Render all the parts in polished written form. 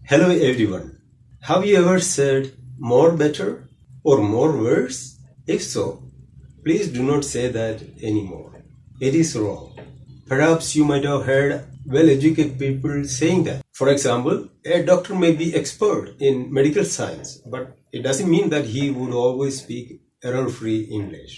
Hello everyone. Have you ever said more better or more worse? If so, please do not say that anymore. It is wrong. Perhaps you might have heard well-educated people saying that. For example, a doctor may be expert in medical science, but it doesn't mean that he would always speak error-free English.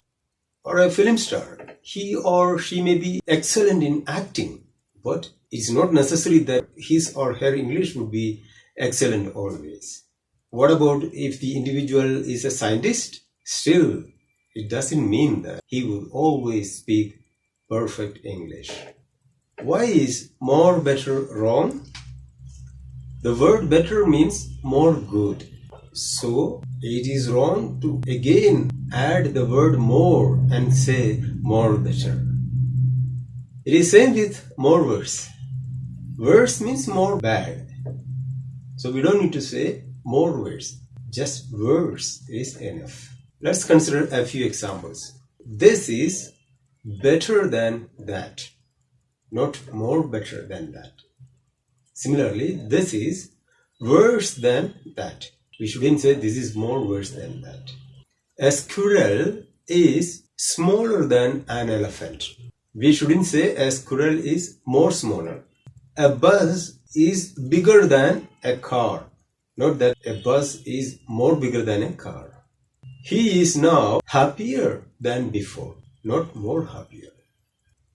Or a film star, he or she may be excellent in acting, but it's not necessary that his or her English would be excellent always. What about if the individual is a scientist? Still, it doesn't mean that he will always speak perfect English. Why is more better wrong? The word better means more good. So it is wrong to again add the word more and say more better. It is same with more worse. Worse means more bad. So we don't need to say more worse. Just worse is enough. Let's consider a few examples. This is better than that, not more better than that. Similarly, this is worse than that. We shouldn't say this is more worse than that. A squirrel is smaller than an elephant. We shouldn't say a squirrel is more smaller. A bus is bigger than a car. Not that a bus is more bigger than a car. He is now happier than before, not more happier.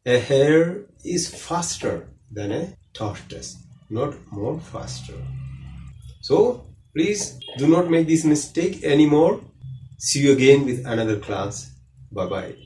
A hare is faster than a tortoise, not more faster. So, please do not make this mistake anymore. See you again with another class. Bye-bye.